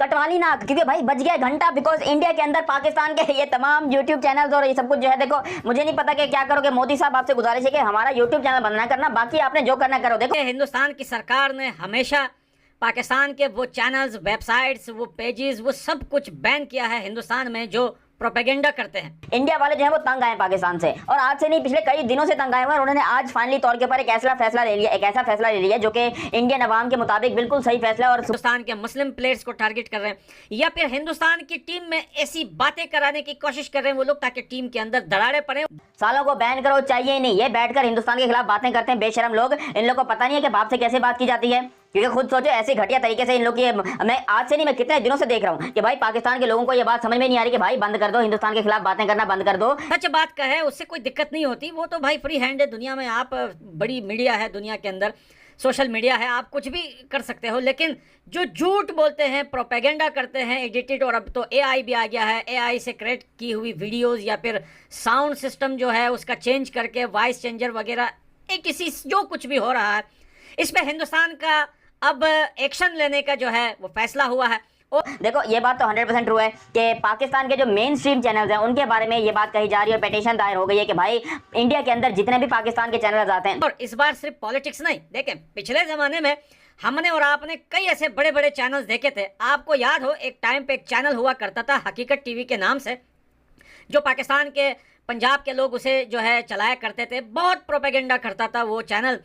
कटवा ली नाक, क्योंकि भाई बच गया घंटा। बिकॉज इंडिया के अंदर पाकिस्तान के ये तमाम यूट्यूब चैनल्स और ये सब कुछ जो है, देखो मुझे नहीं पता कि क्या करोगे। मोदी साहब आपसे गुजारिश है कि हमारा यूट्यूब चैनल बंद ना करना, बाकी आपने जो करना करो। देखो हिंदुस्तान की सरकार ने हमेशा पाकिस्तान के वो चैनल्स, वेबसाइट्स, वो पेजेस, वो सब कुछ बैन किया है हिंदुस्तान में जो प्रोपेगेंडा करते हैं। इंडिया वाले जो है वो तंग आए पाकिस्तान से, और आज से नहीं पिछले कई दिनों से तंग आए हुए हैं। उन्होंने आज फाइनली तौर के ऊपर एक ऐसा फैसला ले लिया, एक ऐसा फैसला ले लिया जो कि इंडियन अवाम के मुताबिक बिल्कुल सही फैसला। और हिंदुस्तान के मुस्लिम प्लेयर्स को टारगेट कर रहे हैं या फिर हिंदुस्तान की टीम में ऐसी बातें कराने की कोशिश कर रहे हैं वो लोग ताकि टीम के अंदर दरारें पड़े। सालों को बैन करो चाहिए ही नहीं, ये बैठकर हिंदुस्तान के खिलाफ बातें करते हैं बेशरम लोग। इन लोग को पता नहीं है कि बाप से कैसे बात की जाती है, क्योंकि खुद सोचो ऐसे घटिया तरीके से इन लोग की। मैं आज से नहीं, मैं कितने दिनों से देख रहा हूँ कि भाई पाकिस्तान के लोगों को ये बात समझ में नहीं आ रही कि भाई बंद कर दो, हिंदुस्तान के खिलाफ बातें करना बंद कर दो। सच बात का है, उससे कोई दिक्कत नहीं होती, वो तो भाई फ्री हैंड है दुनिया में। आप बड़ी मीडिया है दुनिया के अंदर, सोशल मीडिया है, आप कुछ भी कर सकते हो। लेकिन जो झूठ बोलते हैं, प्रोपेगेंडा करते हैं एडिटेड, और अब तो एआई भी आ गया है, एआई से क्रिएट की हुई वीडियोस या फिर साउंड सिस्टम जो है उसका चेंज करके वॉइस चेंजर वगैरह, एक किसी जो कुछ भी हो रहा है इस पे हिंदुस्तान का अब एक्शन लेने का जो है वो फैसला हुआ है। देखो ये बात तो 100% ट्रू है कि पाकिस्तान के जो मेन स्ट्रीम चैनल्स हैं उनके बारे में ये बात कही जा रही है और पिटीशन दायर हो गई है कि भाई इंडिया के अंदर जितने भी पाकिस्तान के चैनल्स आते हैं। और इस बार सिर्फ पॉलिटिक्स नहीं, देखें पिछले जमाने में हमने और आपने कई ऐसे बड़े बड़े चैनल्स देखे थे। आपको याद हो एक टाइम पे एक चैनल हुआ करता था हकीकत टीवी के नाम से, जो पाकिस्तान के पंजाब के लोग उसे जो है चलाया करते थे, बहुत प्रोपेगेंडा करता था वो चैनल।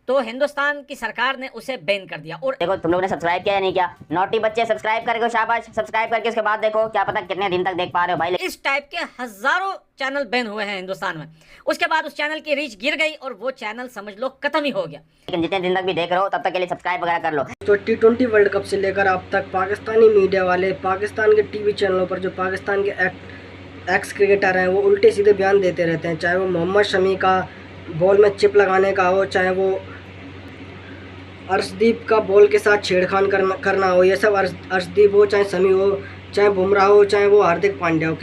तो हिंदुस्तान की सरकार ने उसे बैन कर दिया। और देखो तुम लोगों ने सब्सक्राइब किया या नहीं किया? नोटी बच्चे सब्सक्राइब करके शाबाश, सब्सक्राइब करके उसके बाद देखो क्या पता कितने दिन तक देख पा रहे हो भाई। इस टाइप के हजारों चैनल बैन हुए हैं हिंदुस्तान में। उसके बाद उस चैनल की रीच गिर गई और वो चैनल समझ लो खत्म ही हो गया। लेकिन जितने दिन तक भी देख रहे हो तब तक के लिए सब्सक्राइब वगैरह कर लो। तो T20 वर्ल्ड कप से लेकर अब तक पाकिस्तानी मीडिया वाले पाकिस्तान के टीवी चैनलों पर जो पाकिस्तान के एक्स क्रिकेटर हैं वो उल्टे सीधे बयान देते रहते हैं। चाहे वो मोहम्मद शमी का बॉल में चिप लगाने का हो, चाहे वो अर्शदीप का बॉल के साथ छेड़खान करना हो, ये सब अर्शदीप हो, चाहे शमी हो, चाहे बुमराह हो, चाहे वो हार्दिक पांड्या हो,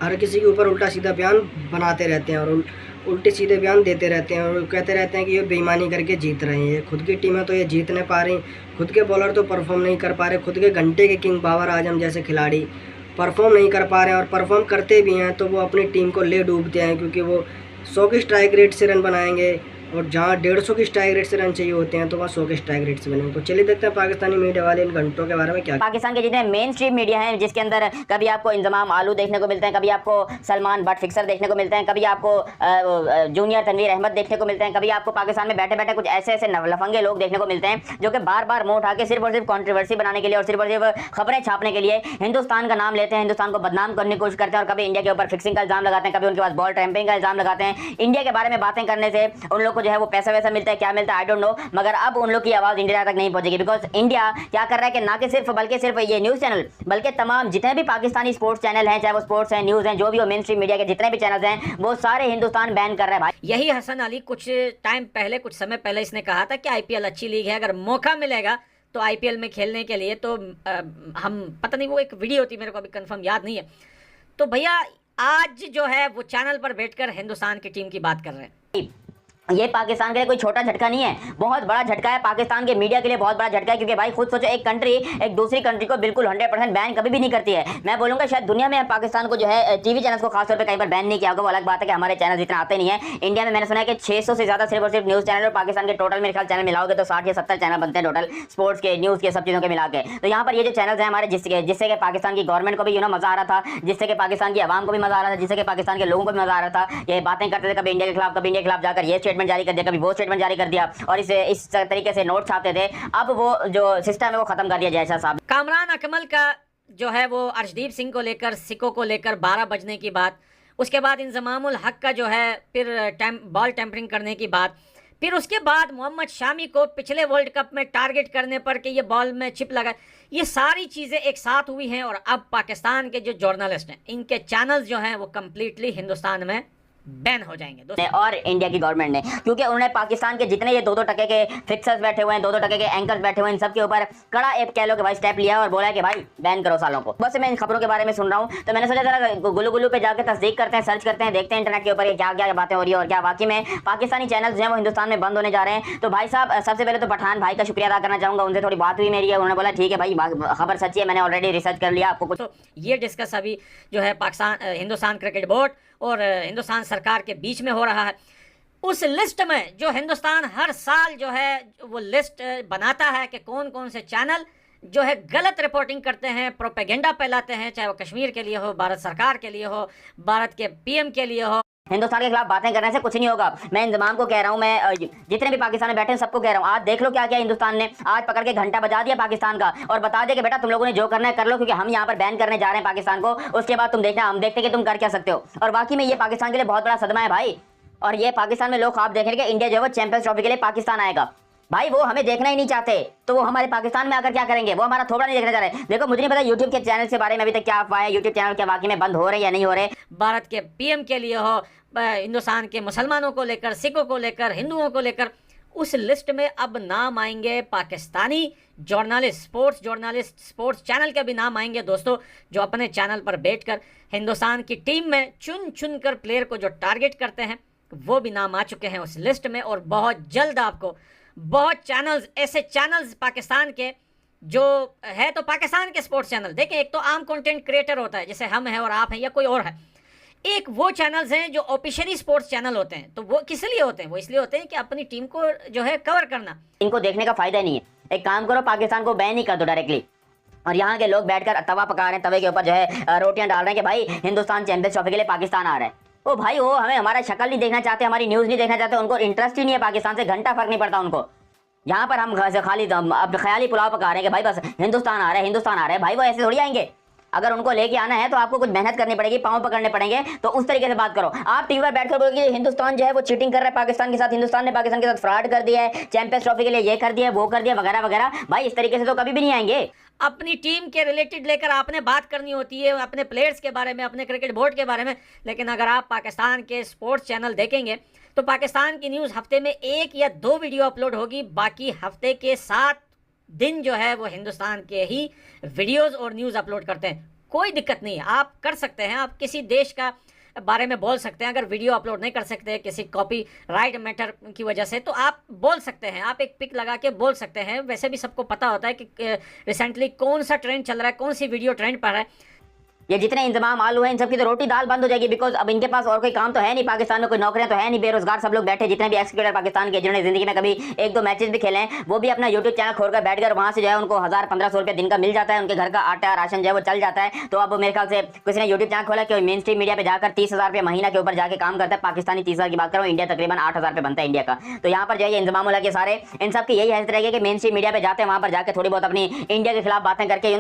हर किसी के ऊपर उल्टा सीधा बयान बनाते रहते हैं और उल्टे सीधे बयान देते रहते हैं और कहते रहते हैं कि ये बेईमानी करके जीत रहे हैं। खुद की टीमें तो ये जीत नहीं पा रही, खुद के बॉलर तो परफॉर्म नहीं कर पा रहे, खुद के घंटे के किंग बाबर आजम जैसे खिलाड़ी परफॉर्म नहीं कर पा रहे हैं, और परफॉर्म करते भी हैं तो वो अपनी टीम को ले डूबते हैं, क्योंकि वो 100 की स्ट्राइक रेट से रन बनाएंगे और जहाँ 150 की स्ट्राइक रेट से रन चाहिए होते हैं तो वहाँ 100 के स्ट्राइक रेट से बनेंगे। तो चलिए देखते हैं पाकिस्तानी मीडिया वाले इन घंटों के बारे में क्या। पाकिस्तान के जितने मेन स्ट्रीम मीडिया हैं जिसके अंदर कभी आपको इंजमाम आलू देखने को मिलते हैं, कभी आपको सलमान बट फिक्सर देखने को मिलते हैं, कभी आपको जूनियर तनवीर अहमद देखने को मिलते हैं, कभी आपको पाकिस्तान में बैठे बैठे कुछ ऐसे ऐसे लफंगे लोग देखने को मिलते हैं जो कि बार बार मुंह उठा के सिर्फ और सिर्फ कंट्रोवर्सी बनाने के लिए और सिर्फ खबरें छापने के लिए हिंदुस्तान का नाम लेते हैं, हिंदुस्तान को बदनाम करने की कोशिश करते हैं और कभी इंडिया के ऊपर फिक्सिंग का इल्जाम लगाते हैं, कभी उनके पास बॉल ट्रैम्पिंग का इल्जाम लगाते हैं। इंडिया के बारे में बातें करने से उन लोग को जो है वो पैसा वैसा मिलता है, क्या मिलता है आई डोंट नो, मगर अब उन लोग की आवाज इंडिया तक नहीं पहुंचेगी। बिकॉज इंडिया क्या कर रहा है कि ना कि सिर्फ बल्कि सिर्फ ये न्यूज चैनल बल्कि तमाम जितने भी पाकिस्तानी स्पोर्ट्स चैनल हैं, चाहे वो स्पोर्ट्स हैं, न्यूज हैं, जो भी हो मेन स्ट्रीम मीडिया के जितने भी चैनल्स हैं वो सारे हिंदुस्तान बैन कर रहा है भाई। यही हसन अली कुछ टाइम पहले, कुछ समय पहले इसने कहा था कि आईपीएल अच्छी लीग है, अगर मौका मिलेगा तो आईपीएल में खेलने के लिए तो हम पता नहीं, वो एक वीडियो थी मेरे को अभी कंफर्म याद नहीं है। तो भैया आज जो है वो चैनल पर बैठकर हिंदुस्तान की टीम की बात कर रहे हैं। ये पाकिस्तान के लिए कोई छोटा झटका नहीं है, बहुत बड़ा झटका है पाकिस्तान के मीडिया के लिए, बहुत बड़ा झटका है। क्योंकि भाई खुद सोचो एक कंट्री एक दूसरी कंट्री को बिल्कुल 100% बैन कभी भी नहीं करती है। मैं बोलूंगा शायद दुनिया में पाकिस्तान को जो है टीवी चैनल्स को खासतौर पे कहीं पर बैन नहीं किया होगा, वो अलग बात है कि हमारे चैनल इतना आते नहीं है। इंडिया में मैंने सुना है कि 600 से ज्यादा सिर्फ और सिर्फ न्यूज चैनल, और पाकिस्तान के टोटल मेरे ख्याल चैनल मिलाओगे तो 60 या 70 चैनल बनते हैं टोटल, स्पोर्ट्स के, न्यूज के, सब चीजों के मिला के। तो यहाँ पर ये जो चैनल्स हैं हमारे जिससे कि पाकिस्तान की गवर्नमेंट को भी मजा आ रहा था, जिससे कि पाकिस्तान की आवाम को भी मजा आ रहा था, जिससे कि पाकिस्तान के लोगों को भी मजा आ रहा था, ये बातें करते थे कभी इंडिया के खिलाफ, कभी इंडिया के खिलाफ जाकर ये स्टेटमेंट जारी कर दिया, कभी वो स्टेटमेंट जारी कर दिया और इस तरीके से नोट छापते थे। अब वो जो सिस्टम है वो खत्म कर दिया जैसा साहब। कामरान अकमल का जो है वो अर्शदीप सिंह को लेकर, सिक्को को लेकर 12 बजने की बात, उसके बाद इंजमामुल हक का जो है फिर बॉल टेम्परिंग करने की बात, फिर उसके बाद मोहम्मद शामी को पिछले वर्ल्ड कप में टारगेट करने पर कि ये बॉल में चिप लगा, ये सारी चीज़ें एक साथ हुई हैं। और अब पाकिस्तान के जो जर्नलिस्ट हैं इनके चैनल्स जो हैं वो कम्प्लीटली हिंदुस्तान में बैन हो जाएंगे दोस्तों। और इंडिया की गवर्नमेंट ने, क्योंकि उन्होंने पाकिस्तान के जितने ये 2-2 टके के फिक्सर्स बैठे हुए हैं, 2-2 टके के एंकर्स बैठे हुए हैं, इन सब के ऊपर कड़ा एक कह लो कि भाई स्टेप लिया और बोला कि भाई बैन करो सालों को। बस मैं इन खबरों के बारे में सुन रहा हूँ तो मैंने सोचा जरा गुल्लू गुल्लू पे जाकर तस्दीक करते हैं, सर्च करते हैं, देखते हैं इंटरनेट के ऊपर क्या क्या बातें हो रही है और क्या वाकई में पाकिस्तानी चैनल जो है वो हिंदुस्तान में बंद होने जा रहे हैं। तो भाई साहब सबसे पहले तो पठान भाई का शुक्रिया अदा करना चाहूंगा, उनसे थोड़ी बात हुई मेरी है, उन्होंने बोला ठीक है भाई खबर सच्ची है, मैंने ऑलरेडी रिसर्च कर लिया, आपको कुछ तो ये डिस्कस अभी जो है पाकिस्तान हिंदुस्तान क्रिकेट बोर्ड और हिंदुस्तान सरकार के बीच में हो रहा है। उस लिस्ट में जो हिंदुस्तान हर साल जो है वो लिस्ट बनाता है कि कौन कौन से चैनल जो है गलत रिपोर्टिंग करते हैं, प्रोपेगेंडा फैलाते हैं, चाहे वो कश्मीर के लिए हो, भारत सरकार के लिए हो, भारत के पीएम के लिए हो। हिंदुस्तान के खिलाफ बातें करने से कुछ नहीं होगा। मैं इंतजाम को कह रहा हूँ, मैं जितने भी पाकिस्तान में बैठे हैं सबको कह रहा हूँ, आज देख लो क्या क्या हिंदुस्तान ने आज पकड़ के घंटा बजा दिया पाकिस्तान का और बता दिया कि बेटा तुम लोगों ने जो करना है कर लो, क्योंकि हम यहाँ पर बैन करने जा रहे हैं पाकिस्तान को, उसके बाद तुम देखना हम देखते कि तुम कर क्या सकते हो। और बाकी में ये पाकिस्तान के लिए बहुत बड़ा सदमा है भाई, और ये पाकिस्तान में लोग ख्वाब देख रहे हैं कि इंडिया जो है वो चैंपियंस ट्रॉफी के लिए पाकिस्तान आएगा। भाई वो हमें देखना ही नहीं चाहते तो वो हमारे पाकिस्तान में आकर क्या करेंगे, वो हमारा थोड़ा नहीं देखना चाह रहे। देखो मुझे नहीं पता यूट्यूब के चैनल के बारे में अभी तक क्या अफवाह है, यूट्यूब चैनल क्या वाकई में बंद हो रहे या नहीं हो रहे। भारत के पीएम के लिए हो, हिंदुस्तान के मुसलमानों को लेकर, सिखों को लेकर, हिंदुओं को लेकर, उस लिस्ट में अब नाम आएंगे पाकिस्तानी जर्नलिस्ट, स्पोर्ट्स चैनल के भी नाम आएंगे दोस्तों, जो अपने चैनल पर बैठकर हिंदुस्तान की टीम में चुन कर प्लेयर को जो टारगेट करते हैं, वो भी नाम आ चुके हैं उस लिस्ट में। और बहुत जल्द आपको बहुत चैनल्स, ऐसे चैनल्स पाकिस्तान के जो है, तो पाकिस्तान के स्पोर्ट्स चैनल देखें, एक तो आम कंटेंट क्रिएटर होता है जैसे हम हैं और आप हैं या कोई और है, एक वो चैनल्स हैं जो ऑफिशियली स्पोर्ट्स चैनल होते हैं। तो वो किस लिए होते हैं? वो इसलिए होते हैं कि अपनी टीम को जो है कवर करना। इनको देखने का फायदा नहीं है, एक काम करो पाकिस्तान को बैन ही कर दो डायरेक्टली, और यहाँ के लोग बैठकर तवा पका रहे हैं, तवे के ऊपर जो है रोटियां डाल रहे हैं कि भाई हिंदुस्तान चैंपियंस ट्रॉफी के लिए पाकिस्तान आ रहा है। ओ भाई वो हमें हमारा शक्ल नहीं देखना चाहते, हमारी न्यूज़ नहीं देखना चाहते, उनको इंटरेस्ट ही नहीं है पाकिस्तान से, घंटा फर्क नहीं पड़ता उनको। यहाँ पर हम खाली अब ख्याली पुलाव पका रहे हैं कि भाई बस हिंदुस्तान आ रहा है, हिंदुस्तान आ रहा है। भाई वो ऐसे थोड़ी आएंगे, अगर उनको लेके आना है तो आपको कुछ मेहनत करनी पड़ेगी, पाँव पकड़ने पड़ेंगे, तो उस तरीके से बात करो। आप टीवी पर बैठकर बोलोगे हिंदुस्तान जो है वो चीटिंग कर रहा है पाकिस्तान के साथ, हिंदुस्तान ने पाकिस्तान के साथ फ्रॉड कर दिया है, चैंपियंस ट्रॉफी के लिए ये कर दिया, वो कर दिया, वगैरह वगैरह। भाई इस तरीके से तो कभी भी नहीं आएंगे। अपनी टीम के रिलेटेड लेकर आपने बात करनी होती है, अपने प्लेयर्स के बारे में, अपने क्रिकेट बोर्ड के बारे में। लेकिन अगर आप पाकिस्तान के स्पोर्ट्स चैनल देखेंगे तो पाकिस्तान की न्यूज़ हफ्ते में 1 या 2 वीडियो अपलोड होगी, बाकी हफ्ते के 7 दिन जो है वो हिंदुस्तान के ही वीडियोज़ और न्यूज़ अपलोड करते हैं। कोई दिक्कत नहीं है, आप कर सकते हैं, आप किसी देश का बारे में बोल सकते हैं। अगर वीडियो अपलोड नहीं कर सकते किसी कॉपीराइट मैटर की वजह से, तो आप बोल सकते हैं, आप एक पिक लगा के बोल सकते हैं। वैसे भी सबको पता होता है कि रिसेंटली कौन सा ट्रेंड चल रहा है, कौन सी वीडियो ट्रेंड पर है। ये जितने इंतजाम आलू है इन सबकी तो रोटी दाल बंद हो जाएगी, बिकॉज अब इनके पास और कोई काम तो है नहीं, पाकिस्तान में कोई नौकरियां तो है नहीं, बेरोजगार सब लोग बैठे। जितने भी एक्स क्रिकेटर पाकिस्तान के जिन्होंने जिंदगी में कभी 1-2 मैचेस भी खेले हैं, वो भी अपना यूट्यूब चैनल खोलकर बैठ कर वहाँ से जो है उनको 1000-1500 रुपये दिन का मिल जाता है, उनके घर का आटा राशन जो है वो चल जाता है। तो अब मेरे ख्याल से किसी ने यूट्यूब चैनल खोला कि मेन स्ट्रीम मीडिया पर जाकर 30,000 रुपये महीना के ऊपर जाकर काम करता है। पाकिस्तानी 30,000 की बात करो, इंडिया तकरीबन 8,000 रुपये बनता है इंडिया का। तो यहाँ पर जो है इंतजाम वाला के सारे इन सब की यही हैसियत रहेगी कि मेन स्ट्रीम मीडिया पर जाते हैं, वहाँ पर जाकर थोड़ी बहुत अपनी इंडिया के खिलाफ बातें करके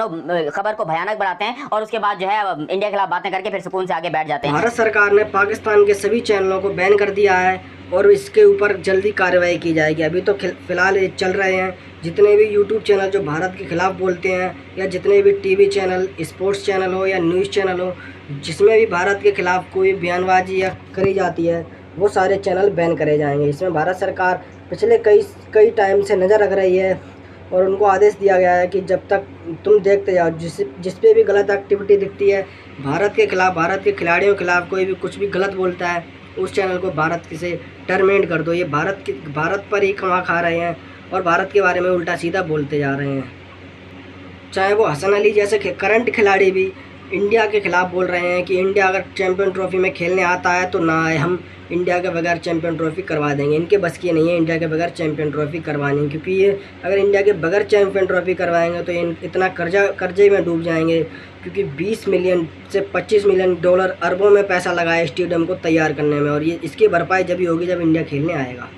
खबर को भयानक बढ़ाते हैं, और उसके बाद जो है इंडिया के खिलाफ बातें करके फिर सुकून से आगे बैठ जाते हैं। भारत सरकार ने पाकिस्तान के सभी चैनलों को बैन कर दिया है और इसके ऊपर जल्दी कार्रवाई की जाएगी। अभी तो फिलहाल ये चल रहे हैं, जितने भी यूट्यूब चैनल जो भारत के खिलाफ बोलते हैं, या जितने भी टीवी चैनल, स्पोर्ट्स चैनल हो या न्यूज़ चैनल हो, जिसमें भी भारत के खिलाफ कोई बयानबाजी या करी जाती है, वो सारे चैनल बैन करे जाएंगे। इसमें भारत सरकार पिछले कई टाइम से नज़र रख रही है और उनको आदेश दिया गया है कि जब तक तुम देखते जाओ, जिस पे भी गलत एक्टिविटी दिखती है भारत के खिलाफ, भारत के खिलाड़ियों के खिलाफ, कोई भी कुछ भी गलत बोलता है, उस चैनल को भारत से टर्मिनेट कर दो। ये भारत पर ही कमा खा रहे हैं और भारत के बारे में उल्टा सीधा बोलते जा रहे हैं। चाहे वो हसन अली जैसे करंट खिलाड़ी भी इंडिया के खिलाफ बोल रहे हैं कि इंडिया अगर चैंपियन ट्रॉफी में खेलने आता है तो ना आए, हम इंडिया के बगैर चैंपियन ट्रॉफी करवा देंगे। इनके बस की नहीं है इंडिया के बगैर चैंपियन ट्रॉफी करवानी, क्योंकि ये अगर इंडिया के बगैर चैंपियन ट्रॉफी करवाएंगे तो इतना कर्जे में डूब जाएंगे, क्योंकि 20 मिलियन से 25 मिलियन डॉलर अरबों में पैसा लगाया स्टेडियम को तैयार करने में, और ये इसकी भरपाई जब ही होगी जब इंडिया खेलने आएगा।